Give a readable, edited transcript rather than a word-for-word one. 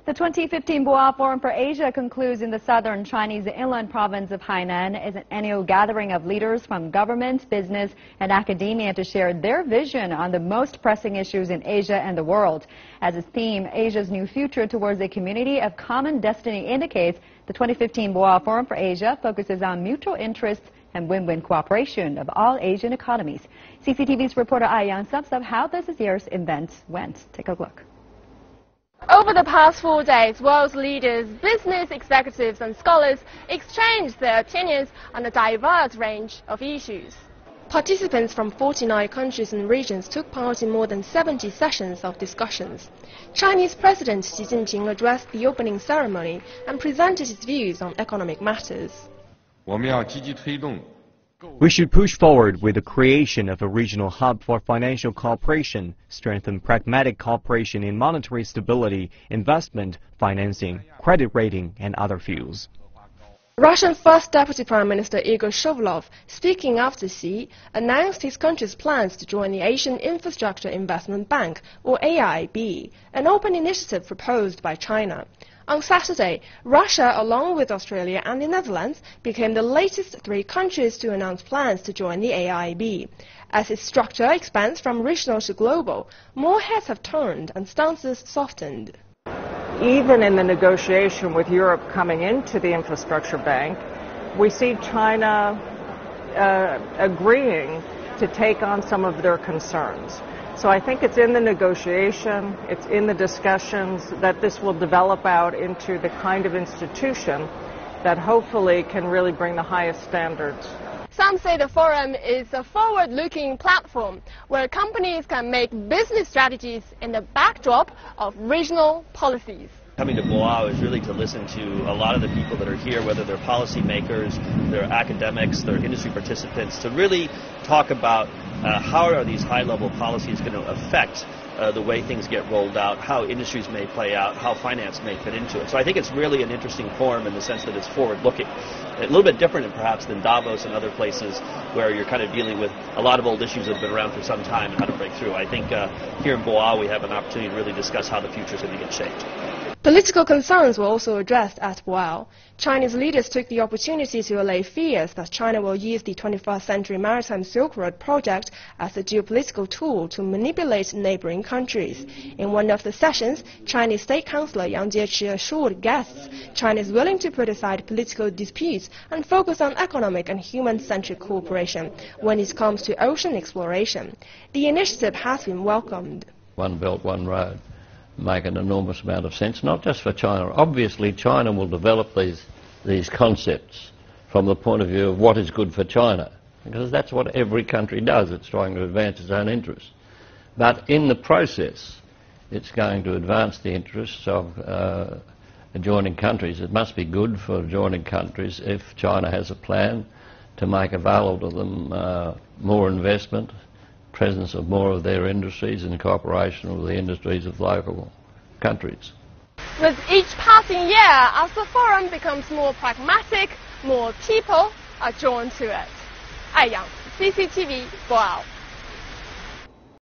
The 2015 Boao Forum for Asia concludes in the southern Chinese inland province of Hainan. It's an annual gathering of leaders from government, business, and academia to share their vision on the most pressing issues in Asia and the world. As its theme, Asia's new future towards a community of common destiny indicates, the 2015 Boao Forum for Asia focuses on mutual interests and win-win cooperation of all Asian economies. CCTV's reporter AIIB sums up how this year's event went. Take a look. Over the past 4 days, world's leaders, business executives and scholars exchanged their opinions on a diverse range of issues. Participants from 49 countries and regions took part in more than 70 sessions of discussions. Chinese President Xi Jinping addressed the opening ceremony and presented his views on economic matters. We should push forward with the creation of a regional hub for financial cooperation, strengthen pragmatic cooperation in monetary stability, investment, financing, credit rating, and other fields. Russian First Deputy Prime Minister Igor Shevlov, speaking after Xi, announced his country's plans to join the Asian Infrastructure Investment Bank, or AIIB, an open initiative proposed by China. On Saturday, Russia, along with Australia and the Netherlands, became the latest 3 countries to announce plans to join the AIIB. As its structure expands from regional to global, more heads have turned and stances softened. Even in the negotiation with Europe coming into the Infrastructure Bank, we see China agreeing to take on some of their concerns. So I think it's in the negotiation, it's in the discussions that this will develop out into the kind of institution that hopefully can really bring the highest standards. Some say the forum is a forward-looking platform where companies can make business strategies in the backdrop of regional policies. Coming to Boao is really to listen to a lot of the people that are here, whether they're policymakers, they're academics, they're industry participants, to really talk about how are these high-level policies going to affect the way things get rolled out, how industries may play out, how finance may fit into it. So I think it's really an interesting forum in the sense that it's forward-looking. A little bit different perhaps than Davos and other places where you're kind of dealing with a lot of old issues that have been around for some time and how to break through. I think here in Boao we have an opportunity to really discuss how the future is going to get shaped. Political concerns were also addressed at Boao. Chinese leaders took the opportunity to allay fears that China will use the 21st Century Maritime Silk Road project as a geopolitical tool to manipulate neighboring countries. In one of the sessions, Chinese State Councillor Yang Jiechi assured guests China is willing to put aside political disputes and focus on economic and human-centric cooperation when it comes to ocean exploration. The initiative has been welcomed. One Belt, One Road make an enormous amount of sense, not just for China. Obviously, China will develop these concepts from the point of view of what is good for China, because that's what every country does. It's trying to advance its own interests. But in the process, it's going to advance the interests of adjoining countries. It must be good for adjoining countries if China has a plan to make available to them more investment, presence of more of their industries in cooperation with the industries of local countries. With each passing year, as the forum becomes more pragmatic, more people are drawn to it. AIIB, CCTV, Boao.